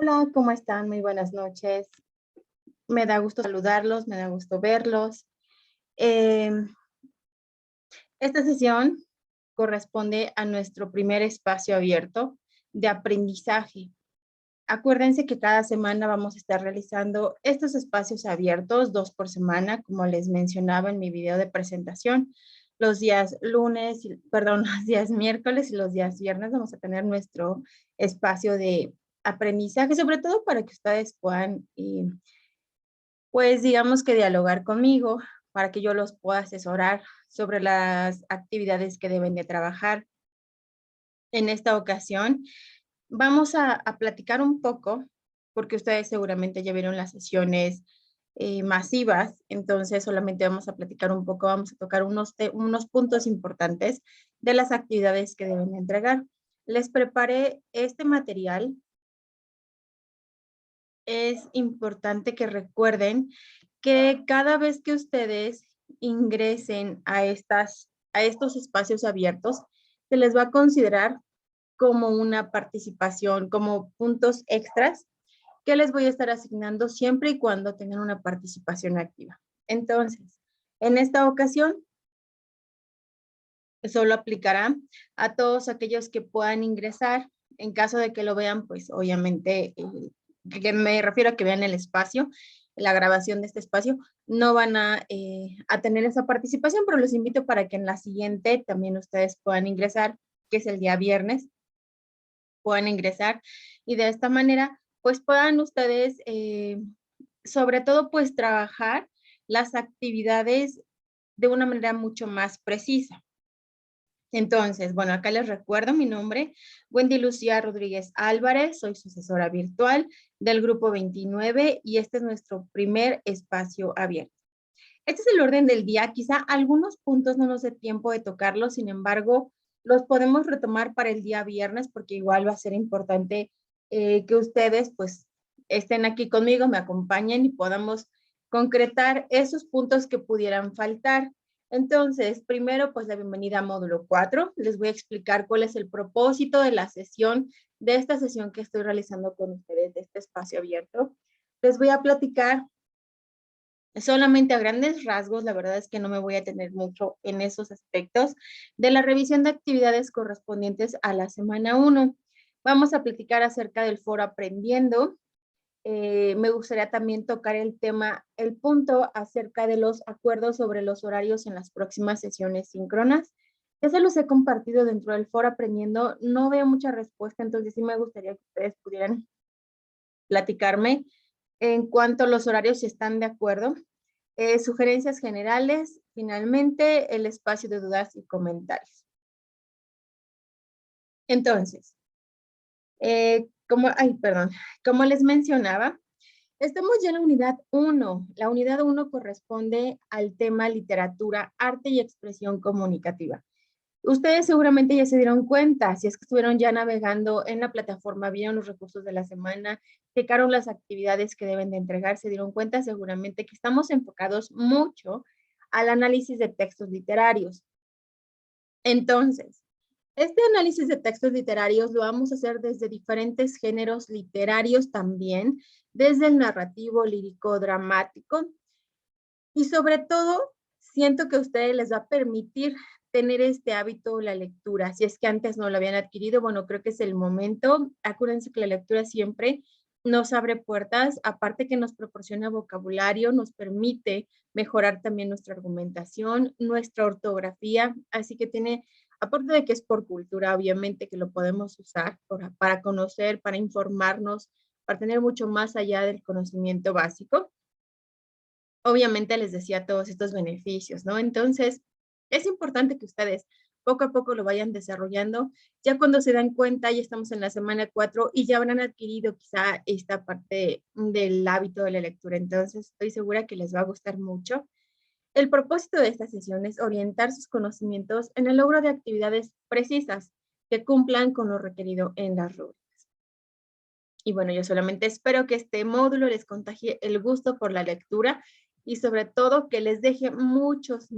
Hola, ¿cómo están? Muy buenas noches. Me da gusto saludarlos, me da gusto verlos. Em, esta sesión corresponde a nuestro primer espacio abierto de aprendizaje. Acuérdense que cada semana vamos a estar realizando estos espacios abiertos, 2 por semana, como les mencionaba en mi video de presentación. Los días lunes, perdón, los días miércoles y los días viernes vamos a tener nuestro espacio de aprendizaje, sobre todo para que ustedes puedan pues digamos que dialogar conmigo para que yo los pueda asesorar sobre las actividades que deben de trabajar. En esta ocasión vamos a platicar un poco, porque ustedes seguramente ya vieron las sesiones masivas, entonces solamente vamos a platicar un poco, vamos a tocar unos puntos importantes de las actividades que deben de entregar. Les preparé este material. Es importante que recuerden que cada vez que ustedes ingresen a estos espacios abiertos, se les va a considerar como una participación, como puntos extras que les voy a estar asignando siempre y cuando tengan una participación activa. Entonces, en esta ocasión, solo aplicará a todos aquellos que puedan ingresar. En caso de que lo vean, pues obviamente, que me refiero a que vean el espacio, la grabación de este espacio, no van a tener esa participación, pero los invito para que en la siguiente también ustedes puedan ingresar, que es el día viernes, puedan ingresar y de esta manera, pues puedan ustedes, sobre todo, pues trabajar las actividades de una manera mucho más precisa. Entonces, bueno, acá les recuerdo mi nombre, Wendy Lucía Rodríguez Álvarez, soy su asesora virtual del grupo 29 y este es nuestro primer espacio abierto. Este es el orden del día, quizá algunos puntos no nos dé tiempo de tocarlos, sin embargo, los podemos retomar para el día viernes porque igual va a ser importante que ustedes pues estén aquí conmigo, me acompañen y podamos concretar esos puntos que pudieran faltar. Entonces, primero, pues la bienvenida a módulo 4. Les voy a explicar cuál es el propósito de la sesión, de esta sesión que estoy realizando con ustedes, de este espacio abierto. Les voy a platicar solamente a grandes rasgos, la verdad es que no me voy a tener mucho en esos aspectos, de la revisión de actividades correspondientes a la semana 1. Vamos a platicar acerca del foro Aprendiendo. Me gustaría también tocar el punto acerca de los acuerdos sobre los horarios en las próximas sesiones síncronas. Ya se los he compartido dentro del foro Aprendiendo, no veo mucha respuesta, entonces sí me gustaría que ustedes pudieran platicarme en cuanto a los horarios, si están de acuerdo. Sugerencias generales, finalmente el espacio de dudas y comentarios. Entonces, como les mencionaba, estamos ya en la unidad 1. La unidad 1 corresponde al tema literatura, arte y expresión comunicativa. Ustedes seguramente ya se dieron cuenta, si es que estuvieron ya navegando en la plataforma, vieron los recursos de la semana, checaron las actividades que deben de entregar, se dieron cuenta seguramente que estamos enfocados mucho al análisis de textos literarios. Entonces, este análisis de textos literarios lo vamos a hacer desde diferentes géneros literarios también, desde el narrativo, lírico, dramático, y sobre todo, siento que a ustedes les va a permitir tener este hábito, la lectura. Si es que antes no lo habían adquirido, bueno, creo que es el momento. Acuérdense que la lectura siempre nos abre puertas, aparte que nos proporciona vocabulario, nos permite mejorar también nuestra argumentación, nuestra ortografía, así que tiene, aparte de que es por cultura, obviamente que lo podemos usar para conocer, para informarnos, para tener mucho más allá del conocimiento básico. Obviamente les decía todos estos beneficios, ¿no? Entonces, es importante que ustedes poco a poco lo vayan desarrollando. Ya cuando se dan cuenta, ya estamos en la semana 4 y ya habrán adquirido quizá esta parte del hábito de la lectura. Entonces, estoy segura que les va a gustar mucho. El propósito de esta sesión es orientar sus conocimientos en el logro de actividades precisas que cumplan con lo requerido en las rúbricas. Y bueno, yo solamente espero que este módulo les contagie el gusto por la lectura y sobre todo que les deje muchas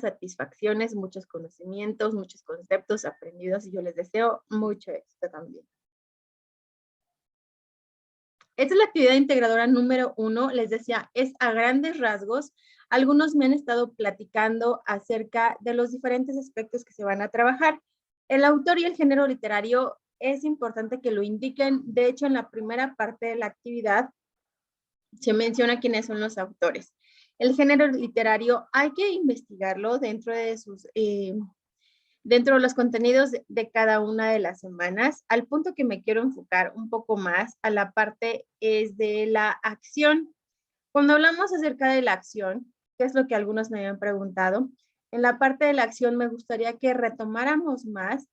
satisfacciones, muchos conocimientos, muchos conceptos aprendidos y yo les deseo mucho éxito también. Esta es la actividad integradora número 1, les decía, es a grandes rasgos. Algunos me han estado platicando acerca de los diferentes aspectos que se van a trabajar. El autor y el género literario es importante que lo indiquen. De hecho, en la primera parte de la actividad se menciona quiénes son los autores. El género literario hay que investigarlo dentro de los contenidos de cada una de las semanas. Al punto que me quiero enfocar un poco más a la parte es de la acción. Cuando hablamos acerca de la acción, que es lo que algunos me habían preguntado, en la parte de la acción me gustaría que retomáramos más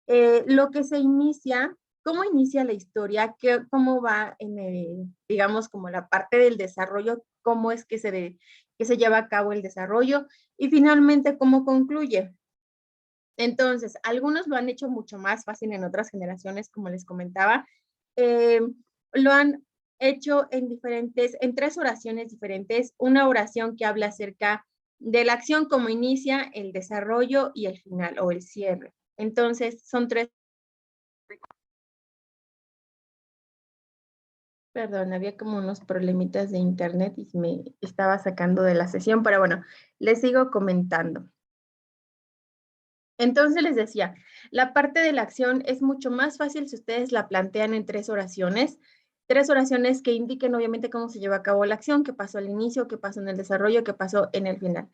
lo que se inicia, cómo inicia la historia, cómo va en digamos, como la parte del desarrollo, cómo es que se lleva a cabo el desarrollo y finalmente cómo concluye. Entonces, algunos lo han hecho mucho más fácil en otras generaciones, como les comentaba. Lo han hecho en 3 oraciones diferentes. Una oración que habla acerca de la acción, como inicia, el desarrollo y el final o el cierre. Entonces, son 3. Perdón, había como unos problemitas de internet y me estaba sacando de la sesión, pero bueno, les sigo comentando. Entonces les decía, la parte de la acción es mucho más fácil si ustedes la plantean en 3 oraciones que indiquen obviamente cómo se lleva a cabo la acción, qué pasó al inicio, qué pasó en el desarrollo, qué pasó en el final.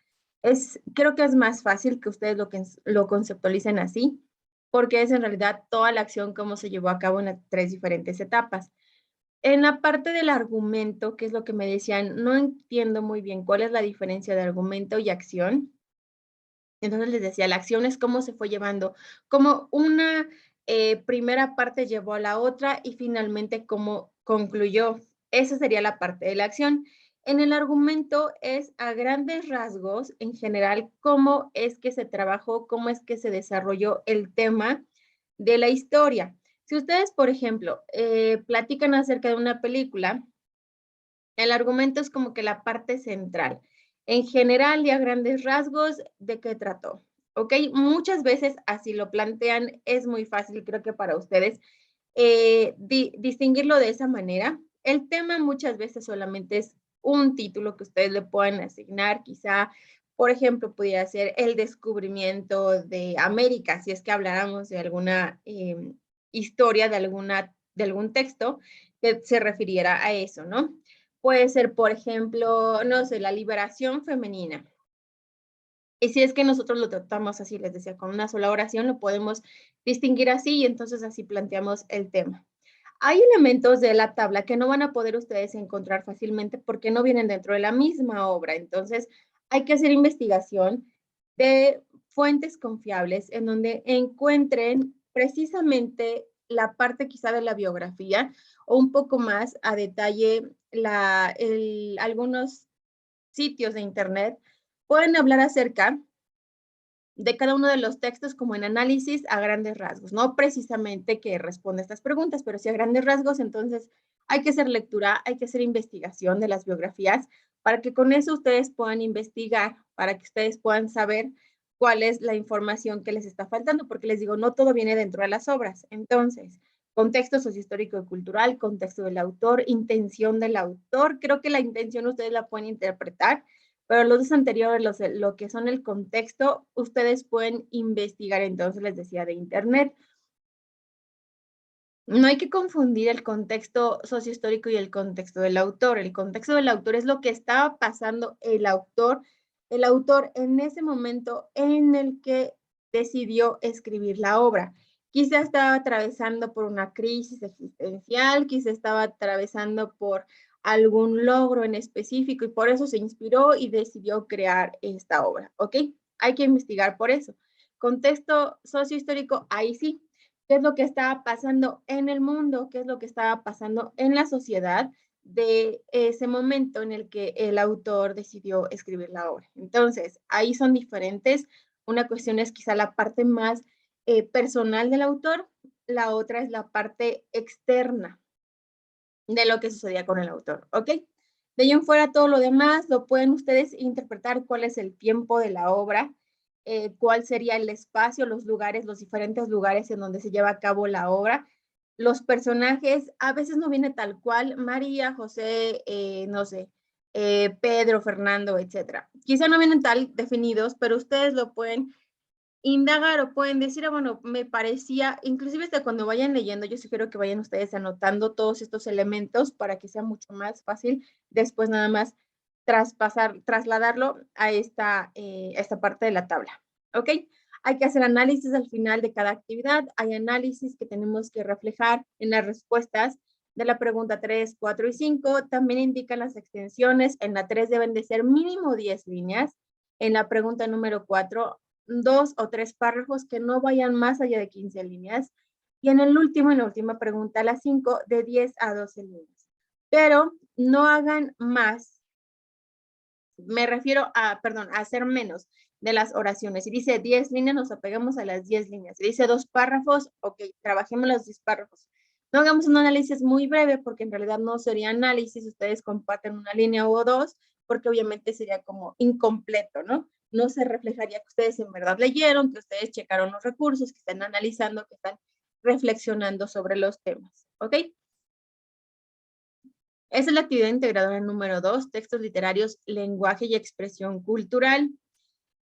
Creo que es más fácil que ustedes lo conceptualicen así, porque es en realidad toda la acción cómo se llevó a cabo en las 3 diferentes etapas. En la parte del argumento, que es lo que me decían, no entiendo muy bien cuál es la diferencia de argumento y acción. Entonces les decía, la acción es cómo se fue llevando, cómo una primera parte llevó a la otra y finalmente cómo concluyó. Esa sería la parte de la acción. En el argumento es a grandes rasgos, en general, cómo es que se trabajó, cómo es que se desarrolló el tema de la historia. Si ustedes, por ejemplo, platican acerca de una película, el argumento es como que la parte central. En general y a grandes rasgos, ¿de qué trató? ¿Ok? Muchas veces así lo plantean, es muy fácil, creo que para ustedes, distinguirlo de esa manera. El tema muchas veces solamente es un título que ustedes le puedan asignar, quizá, por ejemplo, pudiera ser el descubrimiento de América, si es que habláramos de alguna historia, de algún texto que se refiriera a eso, ¿no? Puede ser, por ejemplo, no sé, la liberación femenina. Y si es que nosotros lo tratamos así, les decía, con una sola oración, lo podemos distinguir así y entonces así planteamos el tema. Hay elementos de la tabla que no van a poder ustedes encontrar fácilmente porque no vienen dentro de la misma obra. Entonces, hay que hacer investigación de fuentes confiables en donde encuentren precisamente la parte quizá de la biografía o un poco más a detalle algunos sitios de internet pueden hablar acerca de cada uno de los textos como en análisis a grandes rasgos, no precisamente que responda a estas preguntas, pero sí a grandes rasgos. Entonces hay que hacer lectura, hay que hacer investigación de las biografías para que con eso ustedes puedan investigar, para que ustedes puedan saber cuál es la información que les está faltando, porque les digo, no todo viene dentro de las obras. Entonces, contexto sociohistórico y cultural, contexto del autor, intención del autor, creo que la intención ustedes la pueden interpretar, pero los dos anteriores, lo que son el contexto, ustedes pueden investigar. Entonces les decía de internet. No hay que confundir el contexto sociohistórico y el contexto del autor. El contexto del autor es lo que estaba pasando el autor en ese momento en el que decidió escribir la obra. Quizá estaba atravesando por una crisis existencial, quizá estaba atravesando por algún logro en específico y por eso se inspiró y decidió crear esta obra, ¿ok? Hay que investigar por eso. Contexto sociohistórico, ahí sí, qué es lo que estaba pasando en el mundo, qué es lo que estaba pasando en la sociedad de ese momento en el que el autor decidió escribir la obra. Entonces, ahí son diferentes. Una cuestión es quizá la parte más personal del autor, la otra es la parte externa de lo que sucedía con el autor, ¿ok? De ahí en fuera, todo lo demás lo pueden ustedes interpretar cuál es el tiempo de la obra, cuál sería el espacio, los lugares, los diferentes lugares en donde se lleva a cabo la obra. los personajes a veces no viene tal cual, María, José, no sé, Pedro, Fernando, etcétera. Quizá no vienen tal definidos, pero ustedes lo pueden indagar o pueden decir, bueno, me parecía, inclusive hasta cuando vayan leyendo, yo sugiero que vayan ustedes anotando todos estos elementos para que sea mucho más fácil después nada más trasladarlo a esta parte de la tabla, ¿ok? Hay que hacer análisis al final de cada actividad, hay análisis que tenemos que reflejar en las respuestas de la pregunta 3, 4 y 5, también indican las extensiones, en la 3 deben de ser mínimo 10 líneas, en la pregunta número 4 2 o 3 párrafos que no vayan más allá de 15 líneas. Y en la última pregunta, la 5, de 10 a 12 líneas. Pero no hagan más. Me refiero a, perdón, a hacer menos de las oraciones. Si dice 10 líneas, nos apegamos a las 10 líneas. Si dice 2 párrafos, ok, trabajemos los 10 párrafos. No hagamos un análisis muy breve porque en realidad no sería análisis. Ustedes comparten una línea o dos porque obviamente sería como incompleto, ¿no? No se reflejaría que ustedes en verdad leyeron, que ustedes checaron los recursos, que están analizando, que están reflexionando sobre los temas, ¿ok? Esa es la actividad integradora número 2, textos literarios, lenguaje y expresión cultural.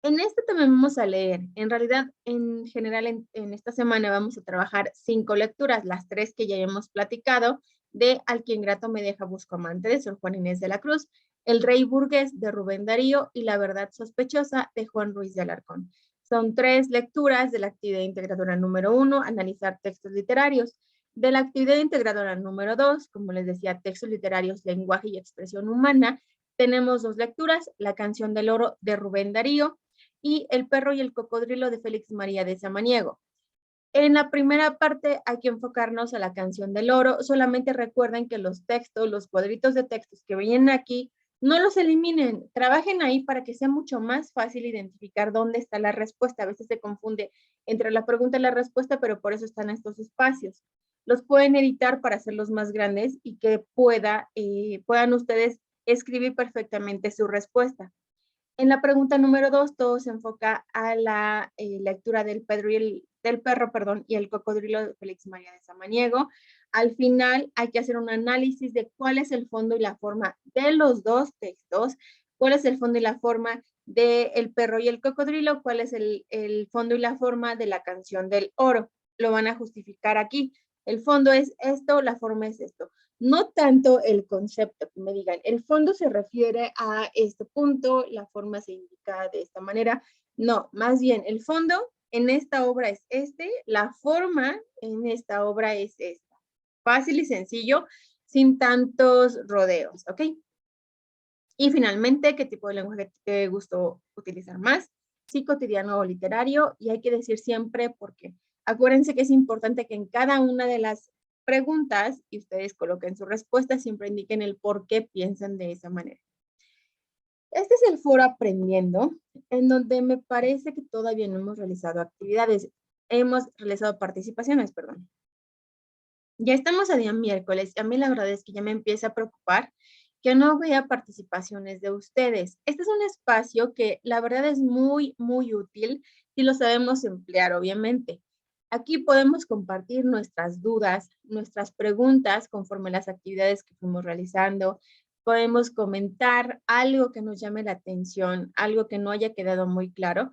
En este también vamos a leer. En realidad, en general, en esta semana vamos a trabajar 5 lecturas, las 3 que ya hemos platicado, de Al quien grato me deja Bustamante, de Sor Juan Inés de la Cruz, El rey burgués, de Rubén Darío, y La verdad sospechosa, de Juan Ruiz de Alarcón. Son 3 lecturas de la actividad integradora número 1, analizar textos literarios. De la actividad integradora número 2, como les decía, textos literarios, lenguaje y expresión humana, tenemos 2 lecturas, La canción del oro, de Rubén Darío, y El perro y el cocodrilo, de Félix María de Samaniego. En la primera parte hay que enfocarnos a la canción del oro. Solamente recuerden que los textos, los cuadritos de textos que vienen aquí, no los eliminen. Trabajen ahí para que sea mucho más fácil identificar dónde está la respuesta. A veces se confunde entre la pregunta y la respuesta, pero por eso están estos espacios. Los pueden editar para hacerlos más grandes y que puedan ustedes escribir perfectamente su respuesta. En la pregunta número 2, todo se enfoca a la lectura del perro, y el cocodrilo, de Félix María de Samaniego. Al final hay que hacer un análisis de cuál es el fondo y la forma de los dos textos, cuál es el fondo y la forma de El perro y el cocodrilo, cuál es el fondo y la forma de la canción del oro. Lo van a justificar aquí. El fondo es esto, la forma es esto. No tanto el concepto, que me digan, el fondo se refiere a este punto, la forma se indica de esta manera. No, más bien el fondo en esta obra es este, la forma en esta obra es esta. Fácil y sencillo, sin tantos rodeos, ¿ok? Y finalmente, ¿qué tipo de lenguaje te gustó utilizar más? Sí, cotidiano o literario, y hay que decir siempre porque acuérdense que es importante que en cada una de las preguntas y ustedes coloquen su respuesta, siempre indiquen el por qué piensan de esa manera. Este es el foro Aprendiendo, en donde me parece que todavía no hemos realizado actividades, hemos realizado participaciones, perdón. Ya estamos a día miércoles y a mí la verdad es que ya me empieza a preocupar que no vea participaciones de ustedes. Este es un espacio que la verdad es muy, muy útil si lo sabemos emplear, obviamente. Aquí podemos compartir nuestras dudas, nuestras preguntas conforme las actividades que fuimos realizando. Podemos comentar algo que nos llame la atención, algo que no haya quedado muy claro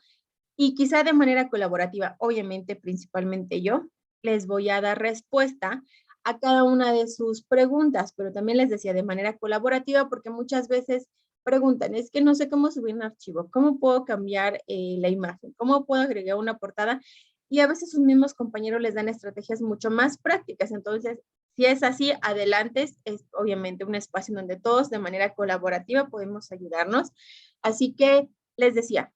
y quizá de manera colaborativa, obviamente, principalmente yo, les voy a dar respuesta a cada una de sus preguntas, pero también les decía de manera colaborativa porque muchas veces preguntan, es que no sé cómo subir un archivo, cómo puedo cambiar la imagen, cómo puedo agregar una portada y a veces sus mismos compañeros les dan estrategias mucho más prácticas. Entonces, si es así, adelante, es obviamente un espacio en donde todos de manera colaborativa podemos ayudarnos. Así que les decía,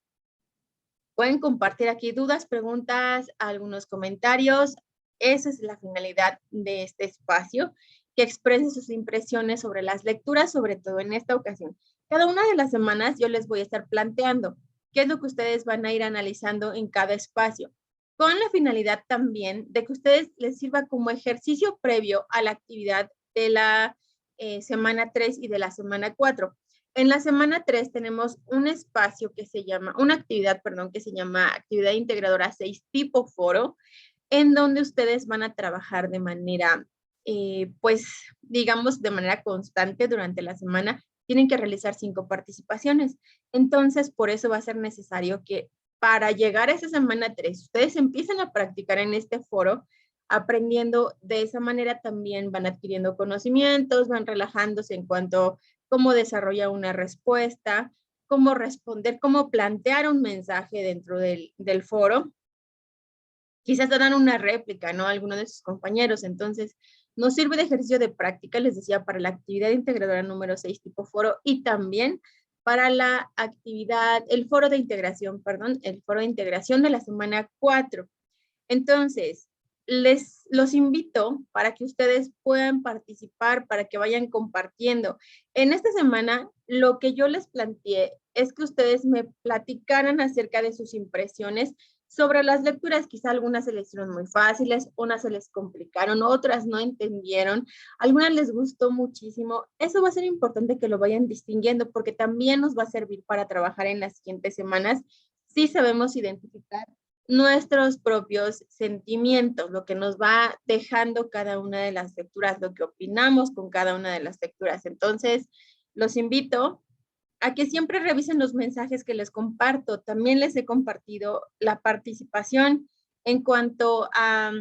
pueden compartir aquí dudas, preguntas, algunos comentarios. Esa es la finalidad de este espacio, que expresen sus impresiones sobre las lecturas, sobre todo en esta ocasión. Cada una de las semanas yo les voy a estar planteando qué es lo que ustedes van a ir analizando en cada espacio, con la finalidad también de que ustedes les sirva como ejercicio previo a la actividad de la semana 3 y de la semana 4. En la semana 3 tenemos un espacio que se llama, una actividad, perdón, que se llama Actividad Integradora 6 tipo foro. en donde ustedes van a trabajar de manera, pues, digamos, de manera constante durante la semana. Tienen que realizar 5 participaciones. Entonces, por eso va a ser necesario que para llegar a esa semana 3, ustedes empiecen a practicar en este foro, aprendiendo de esa manera también van adquiriendo conocimientos, van relajándose en cuanto a cómo desarrollar una respuesta, cómo responder, cómo plantear un mensaje dentro del foro. Quizás te dan una réplica, ¿no? Alguno de sus compañeros. Entonces, nos sirve de ejercicio de práctica, les decía, para la actividad integradora número 6 tipo foro y también para la actividad, el foro de integración, perdón, el foro de integración de la semana 4. Entonces, los invito para que ustedes puedan participar, para que vayan compartiendo. En esta semana, lo que yo les planteé es que ustedes me platicaran acerca de sus impresiones sobre las lecturas. Quizá algunas se les hicieron muy fáciles, unas se les complicaron, otras no entendieron, algunas les gustó muchísimo. Eso va a ser importante que lo vayan distinguiendo porque también nos va a servir para trabajar en las siguientes semanas si sabemos identificar nuestros propios sentimientos, lo que nos va dejando cada una de las lecturas, lo que opinamos con cada una de las lecturas. Entonces, los invito a que siempre revisen los mensajes que les comparto. También les he compartido la participación en cuanto a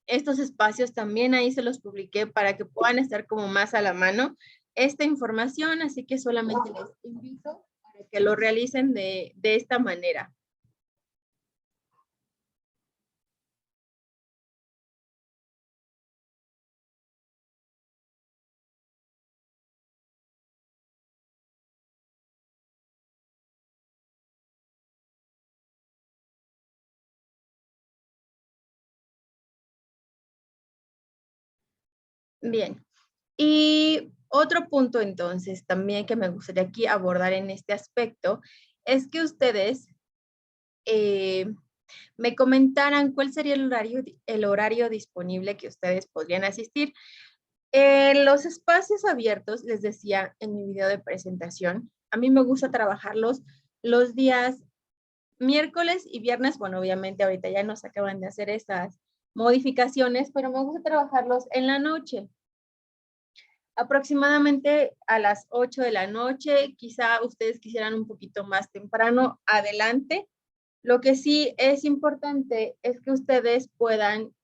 estos espacios, también ahí se los publiqué para que puedan estar como más a la mano esta información, así que solamente les invito a que lo realicen de esta manera. Bien. Y otro punto entonces también que me gustaría aquí abordar en este aspecto es que ustedes me comentaran cuál sería el horario disponible que ustedes podrían asistir. En los espacios abiertos, les decía en mi video de presentación, a mí me gusta trabajarlos los días miércoles y viernes. Bueno, obviamente ahorita ya nos acaban de hacer esas modificaciones, pero me gusta trabajarlos en la noche. Aproximadamente a las 8 de la noche, quizá ustedes quisieran un poquito más temprano, adelante. Lo que sí es importante es que ustedes puedan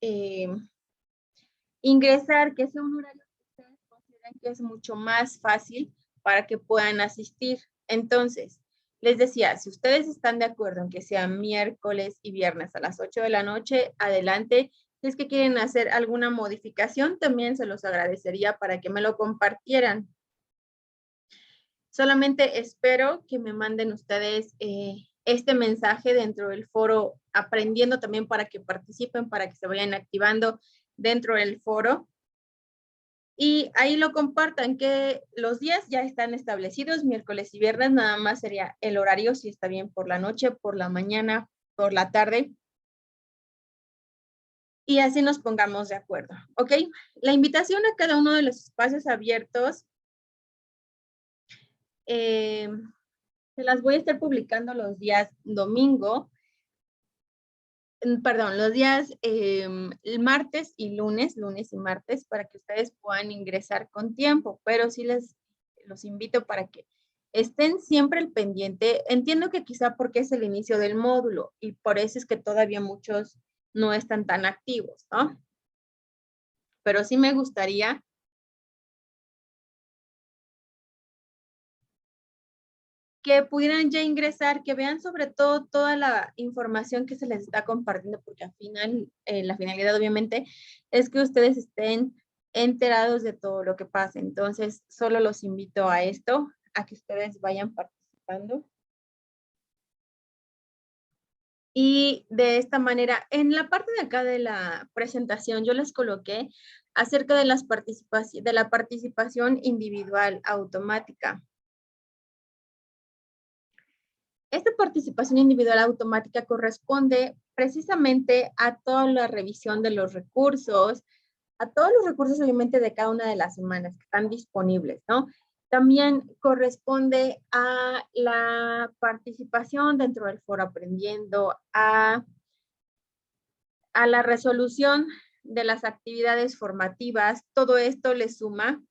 ingresar, que sea un horario que ustedes consideran que es mucho más fácil para que puedan asistir. Entonces, les decía, si ustedes están de acuerdo en que sea miércoles y viernes a las 8 de la noche, adelante. Si es que quieren hacer alguna modificación, también se los agradecería para que me lo compartieran. Solamente espero que me manden ustedes este mensaje dentro del foro, aprendiendo también para que participen, para que se vayan activando dentro del foro. Y ahí lo compartan, que los días ya están establecidos, miércoles y viernes, nada más sería el horario, si está bien por la noche, por la mañana, por la tarde. Y así nos pongamos de acuerdo, ¿ok? La invitación a cada uno de los espacios abiertos se las voy a estar publicando los días domingo, perdón, los días martes y lunes y martes, para que ustedes puedan ingresar con tiempo, pero sí los invito para que estén siempre al pendiente. Entiendo que quizá porque es el inicio del módulo y por eso es que todavía muchos no están tan activos, ¿no? Pero sí me gustaría que pudieran ya ingresar, que vean sobre todo toda la información que se les está compartiendo, porque al final, la finalidad obviamente es que ustedes estén enterados de todo lo que pasa. Entonces, solo los invito a esto, a que ustedes vayan participando. Y de esta manera, en la parte de acá de la presentación, yo les coloqué acerca de de la participación individual automática. Esta participación individual automática corresponde precisamente a toda la revisión de los recursos, a todos los recursos obviamente de cada una de las semanas que están disponibles, ¿no? También corresponde a la participación dentro del foro aprendiendo, a a la resolución de las actividades formativas, todo esto les suma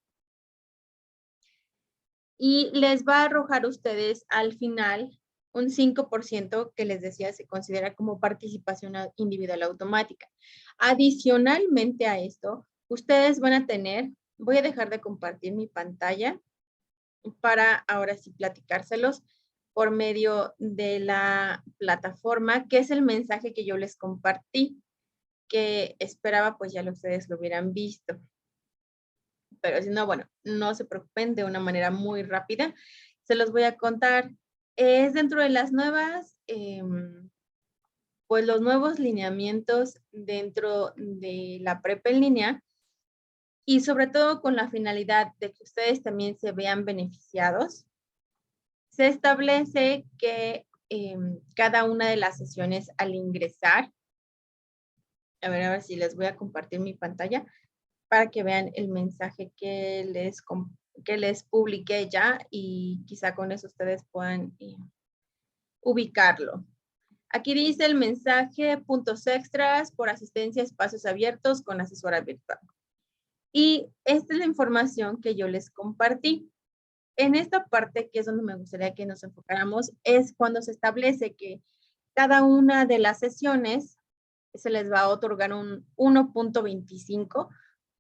y les va a arrojar a ustedes al final un 5% que les decía se considera como participación individual automática. Adicionalmente a esto, ustedes van a tener, voy a dejar de compartir mi pantalla para ahora sí platicárselos por medio de la plataforma, que es el mensaje que yo les compartí, que esperaba pues ya ustedes lo hubieran visto. Pero si no, bueno, no se preocupen, de una manera muy rápida. Se los voy a contar. Es dentro de las nuevas, pues los nuevos lineamientos dentro de la prepa en línea y sobre todo con la finalidad de que ustedes también se vean beneficiados. Se establece que cada una de las sesiones al ingresar, a ver si les voy a compartir mi pantalla para que vean el mensaje que les publiqué ya y quizá con eso ustedes puedan ubicarlo. Aquí dice el mensaje, puntos extras por asistencia a espacios abiertos con asesora virtual. Y esta es la información que yo les compartí. En esta parte, que es donde me gustaría que nos enfocáramos, es cuando se establece que cada una de las sesiones se les va a otorgar un 1.25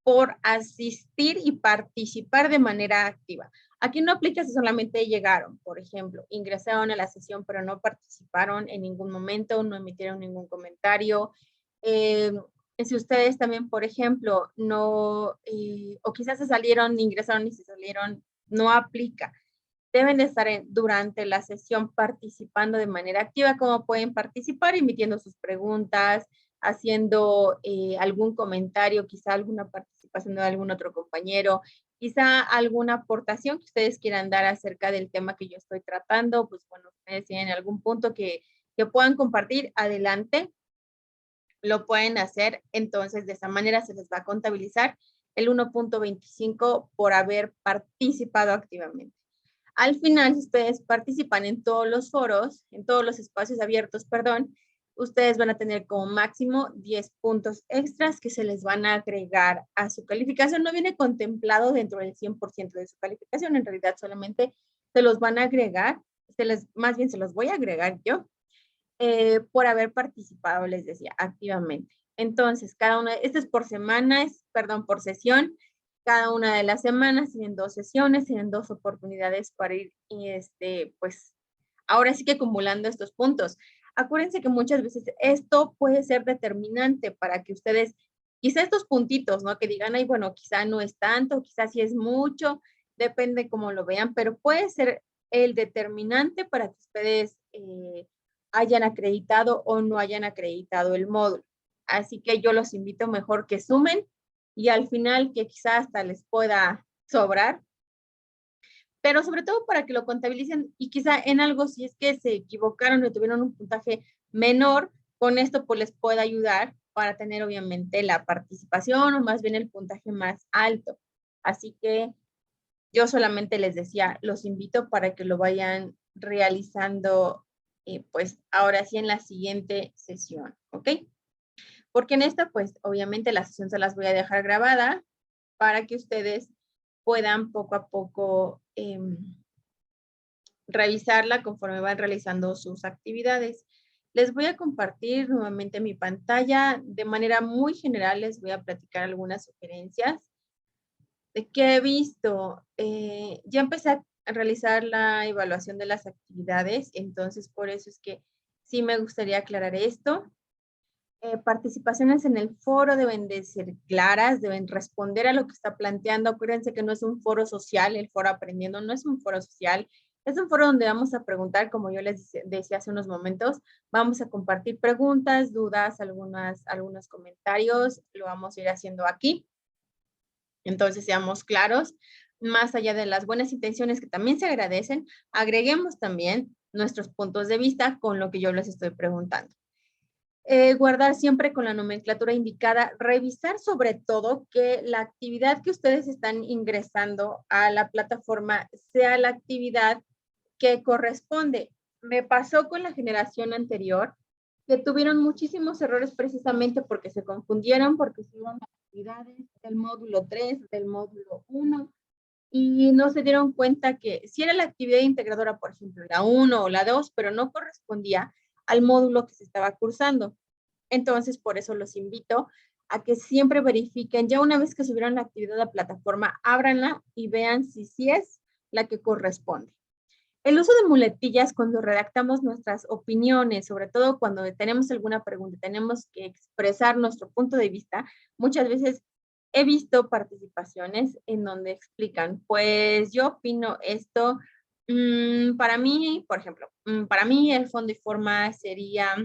por asistir y participar de manera activa. Aquí no aplica si solamente llegaron, por ejemplo, ingresaron a la sesión pero no participaron en ningún momento, no emitieron ningún comentario. Si ustedes también, por ejemplo, no, o quizás se salieron, ingresaron y se salieron, no aplica. Deben de estar durante la sesión participando de manera activa. ¿Cómo pueden participar? Emitiendo sus preguntas, haciendo algún comentario, quizá alguna participación de algún otro compañero, quizá alguna aportación que ustedes quieran dar acerca del tema que yo estoy tratando. Pues bueno, ustedes tienen algún punto que puedan compartir, adelante, lo pueden hacer. Entonces, de esa manera se les va a contabilizar el 1.25 por haber participado activamente. Al final, si ustedes participan en todos los foros, en todos los espacios abiertos, perdón, ustedes van a tener como máximo 10 puntos extras que se les van a agregar a su calificación. No viene contemplado dentro del 100% de su calificación, en realidad solamente se los van a agregar, más bien se los voy a agregar yo, por haber participado, les decía, activamente. Entonces, cada una, esto es por semana, por sesión. Cada una de las semanas tienen 2 sesiones, tienen 2 oportunidades para ir y pues, ahora sí que acumulando estos puntos. Acuérdense que muchas veces esto puede ser determinante para que ustedes, quizá estos puntitos, ¿no? Que digan, ay, bueno, quizá no es tanto, quizá sí es mucho, depende cómo lo vean, pero puede ser el determinante para que ustedes hayan acreditado o no hayan acreditado el módulo. Así que yo los invito mejor que sumen y al final que quizás hasta les pueda sobrar, pero sobre todo para que lo contabilicen y quizá en algo, si es que se equivocaron y tuvieron un puntaje menor, con esto pues les pueda ayudar para tener obviamente la participación o más bien el puntaje más alto. Así que yo solamente les decía, los invito para que lo vayan realizando pues ahora sí en la siguiente sesión, ¿ok? Porque en esta pues obviamente la sesión se las voy a dejar grabada para que ustedes puedan poco a poco revisarla conforme van realizando sus actividades. Les voy a compartir nuevamente mi pantalla. De manera muy general les voy a platicar algunas sugerencias de qué he visto. Ya empecé a realizar la evaluación de las actividades, entonces por eso es que sí me gustaría aclarar esto. Participaciones en el foro deben de ser claras, deben responder a lo que está planteando. Acuérdense que no es un foro social, el foro aprendiendo no es un foro social, es un foro donde vamos a preguntar, como yo les decía hace unos momentos, vamos a compartir preguntas, dudas, algunos comentarios, lo vamos a ir haciendo aquí. Entonces, seamos claros, más allá de las buenas intenciones que también se agradecen, agreguemos también nuestros puntos de vista con lo que yo les estoy preguntando. Guardar siempre con la nomenclatura indicada, revisar sobre todo que la actividad que ustedes están ingresando a la plataforma sea la actividad que corresponde. Me pasó con la generación anterior que tuvieron muchísimos errores precisamente porque se confundieron, porque hicieron actividades del módulo 3, del módulo 1, y no se dieron cuenta que si era la actividad integradora, por ejemplo, la 1 o la 2, pero no correspondía al módulo que se estaba cursando. Entonces, por eso los invito a que siempre verifiquen, ya una vez que subieron la actividad a la plataforma, ábranla y vean si sí es la que corresponde. El uso de muletillas cuando redactamos nuestras opiniones, sobre todo cuando tenemos alguna pregunta, tenemos que expresar nuestro punto de vista, muchas veces he visto participaciones en donde explican, pues yo opino esto, para mí, por ejemplo, para mí el fondo y forma sería,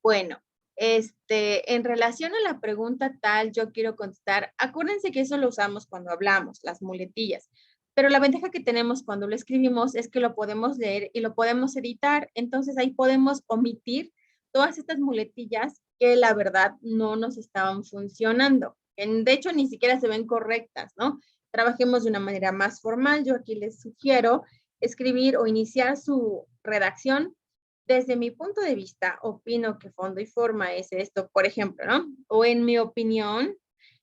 bueno, en relación a la pregunta tal, yo quiero contestar, acuérdense que eso lo usamos cuando hablamos, las muletillas, pero la ventaja que tenemos cuando lo escribimos es que lo podemos leer y lo podemos editar, entonces ahí podemos omitir todas estas muletillas que la verdad no nos estaban funcionando. De hecho, ni siquiera se ven correctas, ¿no? Trabajemos de una manera más formal. Yo aquí les sugiero escribir o iniciar su redacción desde mi punto de vista, opino que fondo y forma es esto, por ejemplo, ¿no? O en mi opinión,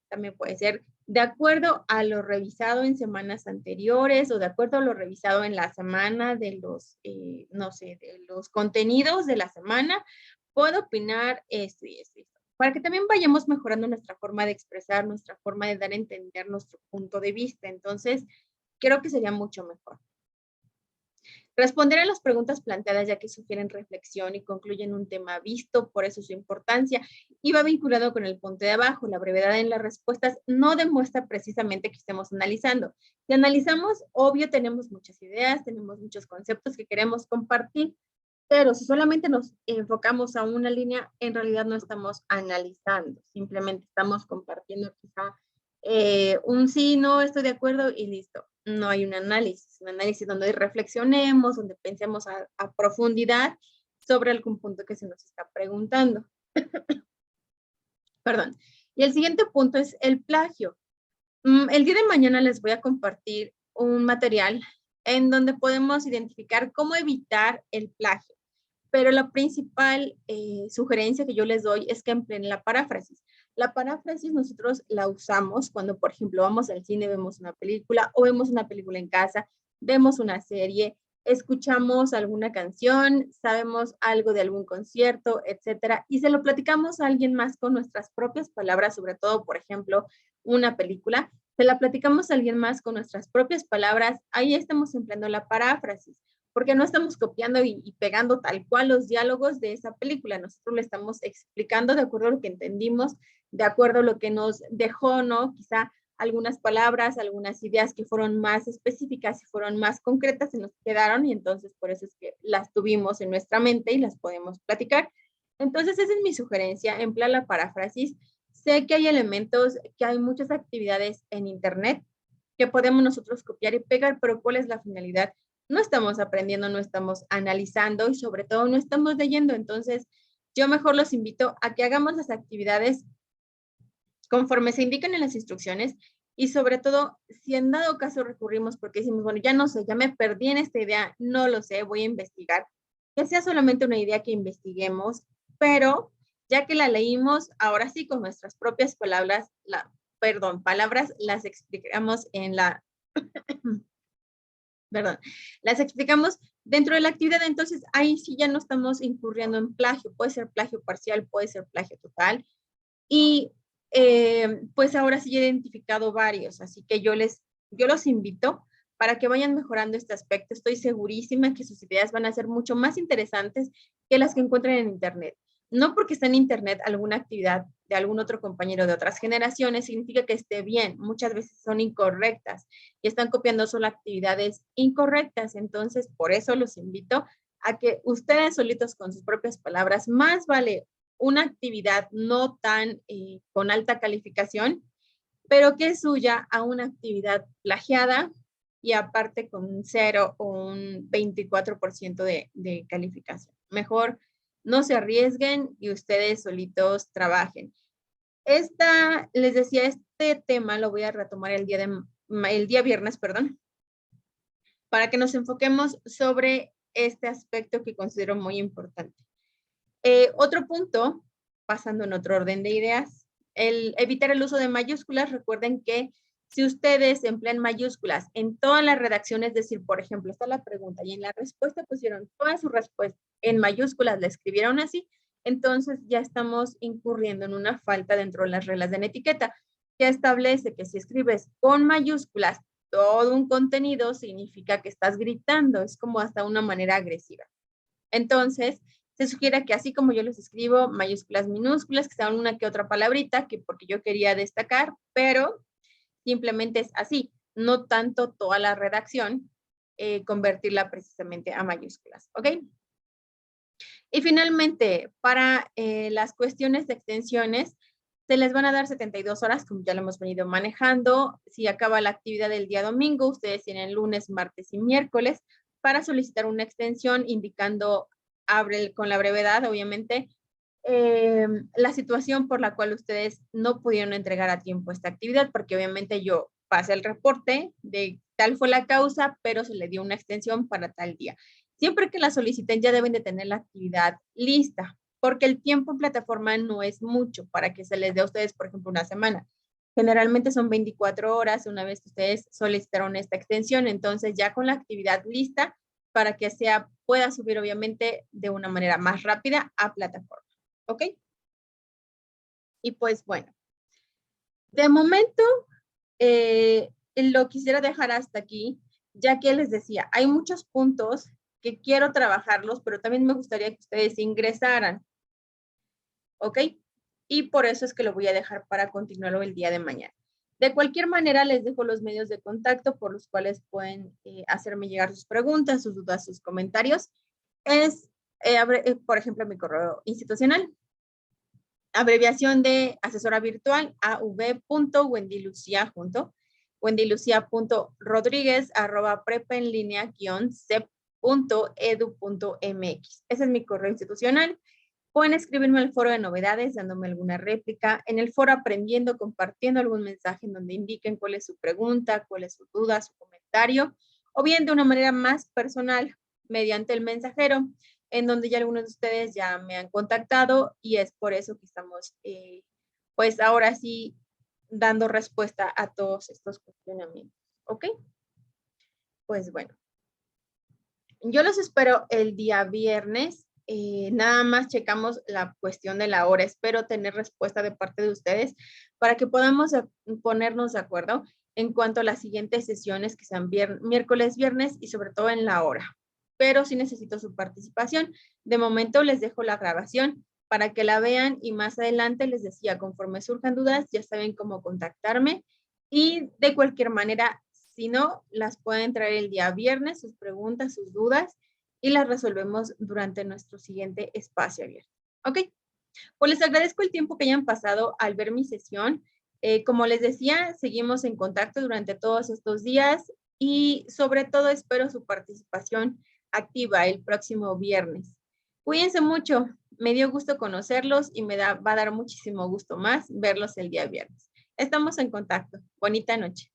también puede ser de acuerdo a lo revisado en semanas anteriores o de acuerdo a lo revisado en la semana de los, no sé, de los contenidos de la semana, puedo opinar esto y esto, para que también vayamos mejorando nuestra forma de expresar, nuestra forma de dar a entender nuestro punto de vista. Entonces, creo que sería mucho mejor. Responder a las preguntas planteadas ya que sugieren reflexión y concluyen un tema visto, por eso su importancia, y va vinculado con el punto de abajo. La brevedad en las respuestas no demuestra precisamente que estemos analizando. Si analizamos, obvio, tenemos muchas ideas, tenemos muchos conceptos que queremos compartir, pero si solamente nos enfocamos a una línea, en realidad no estamos analizando, simplemente estamos compartiendo quizá un sí, no, estoy de acuerdo y listo. No hay un análisis donde reflexionemos, donde pensemos a profundidad sobre algún punto que se nos está preguntando. Perdón. Y el siguiente punto es el plagio. El día de mañana les voy a compartir un material en donde podemos identificar cómo evitar el plagio. Pero la principal sugerencia que yo les doy es que empleen la paráfrasis. La paráfrasis nosotros la usamos cuando, por ejemplo, vamos al cine, vemos una película o vemos una película en casa, vemos una serie, escuchamos alguna canción, sabemos algo de algún concierto, etcétera, y se lo platicamos a alguien más con nuestras propias palabras, sobre todo, por ejemplo, una película, se la platicamos a alguien más con nuestras propias palabras, ahí estamos empleando la paráfrasis, porque no estamos copiando y pegando tal cual los diálogos de esa película, nosotros le estamos explicando de acuerdo a lo que entendimos, de acuerdo a lo que nos dejó, ¿no? Quizá algunas palabras, algunas ideas que fueron más específicas y fueron más concretas se nos quedaron y entonces por eso es que las tuvimos en nuestra mente y las podemos platicar. Entonces esa es mi sugerencia, emplear la paráfrasis. Sé que hay elementos, que hay muchas actividades en internet que podemos nosotros copiar y pegar, pero ¿cuál es la finalidad? No estamos aprendiendo, no estamos analizando y sobre todo no estamos leyendo. Entonces, yo mejor los invito a que hagamos las actividades conforme se indican en las instrucciones y sobre todo, si en dado caso recurrimos porque decimos, bueno, ya no sé, ya me perdí en esta idea, no lo sé, voy a investigar, que sea solamente una idea que investiguemos, pero ya que la leímos, ahora sí con nuestras propias palabras, palabras las explicamos en la, perdón, las explicamos dentro de la actividad, entonces ahí sí ya no estamos incurriendo en plagio, puede ser plagio parcial, puede ser plagio total, y pues ahora sí he identificado varios, así que yo los invito para que vayan mejorando este aspecto. Estoy segurísima que sus ideas van a ser mucho más interesantes que las que encuentren en Internet. No porque está en Internet alguna actividad de algún otro compañero de otras generaciones significa que esté bien. Muchas veces son incorrectas y están copiando solo actividades incorrectas. Entonces, por eso los invito a que ustedes solitos con sus propias palabras, más vale una actividad no tan con alta calificación, pero que es suya a una actividad plagiada y aparte con un 0 o un 24% de calificación. Mejor no se arriesguen y ustedes solitos trabajen. Les decía, este tema lo voy a retomar el día viernes, perdón, para que nos enfoquemos sobre este aspecto que considero muy importante. Otro punto, pasando en otro orden de ideas, el evitar el uso de mayúsculas. Recuerden que si ustedes emplean mayúsculas en todas las redacciones, es decir, por ejemplo, está la pregunta y en la respuesta pusieron toda su respuesta en mayúsculas, la escribieron así, entonces ya estamos incurriendo en una falta dentro de las reglas de la etiqueta, que establece que si escribes con mayúsculas todo un contenido, significa que estás gritando, es como hasta una manera agresiva. Entonces, se sugiere que así como yo los escribo, mayúsculas, minúsculas, que sean una que otra palabrita, que porque yo quería destacar, pero simplemente es así, no tanto toda la redacción, convertirla precisamente a mayúsculas, ¿ok? Y finalmente, para las cuestiones de extensiones, se les van a dar 72 horas, como ya lo hemos venido manejando. Si acaba la actividad del día domingo, ustedes tienen lunes, martes y miércoles para solicitar una extensión indicando con la brevedad, obviamente, la situación por la cual ustedes no pudieron entregar a tiempo esta actividad, porque obviamente yo pasé el reporte de tal fue la causa, pero se le dio una extensión para tal día. Siempre que la soliciten ya deben de tener la actividad lista, porque el tiempo en plataforma no es mucho para que se les dé a ustedes, por ejemplo, una semana. Generalmente son 24 horas una vez que ustedes solicitaron esta extensión, entonces ya con la actividad lista para que pueda subir obviamente de una manera más rápida a plataforma. ¿Ok? Y pues bueno, de momento lo quisiera dejar hasta aquí, ya que les decía, hay muchos puntos que quiero trabajarlos, pero también me gustaría que ustedes ingresaran. ¿Ok? Y por eso es que lo voy a dejar para continuarlo el día de mañana. De cualquier manera, les dejo los medios de contacto por los cuales pueden hacerme llegar sus preguntas, sus dudas, sus comentarios. Es, por ejemplo, mi correo institucional, abreviación de asesora virtual, wendylucia.wendylucia.rodriguez@prepaenlinea-cep.edu.mx. Ese es mi correo institucional. Pueden escribirme al foro de novedades dándome alguna réplica. En el foro aprendiendo, compartiendo algún mensaje en donde indiquen cuál es su pregunta, cuál es su duda, su comentario, o bien de una manera más personal mediante el mensajero, en donde ya algunos de ustedes ya me han contactado y es por eso que estamos, pues ahora sí, dando respuesta a todos estos cuestionamientos. ¿Ok? Pues bueno, yo los espero el día viernes. Nada más checamos la cuestión de la hora. Espero tener respuesta de parte de ustedes para que podamos ponernos de acuerdo en cuanto a las siguientes sesiones que sean miércoles, viernes y sobre todo en la hora. Pero sí necesito su participación. De momento les dejo la grabación para que la vean y más adelante les decía, conforme surjan dudas, ya saben cómo contactarme y de cualquier manera, si no, las pueden traer el día viernes, sus preguntas, sus dudas, y las resolvemos durante nuestro siguiente espacio abierto. ¿Ok? Pues les agradezco el tiempo que hayan pasado al ver mi sesión. Como les decía, seguimos en contacto durante todos estos días y sobre todo espero su participación activa el próximo viernes. Cuídense mucho. Me dio gusto conocerlos y va a dar muchísimo gusto más verlos el día viernes. Estamos en contacto. Bonita noche.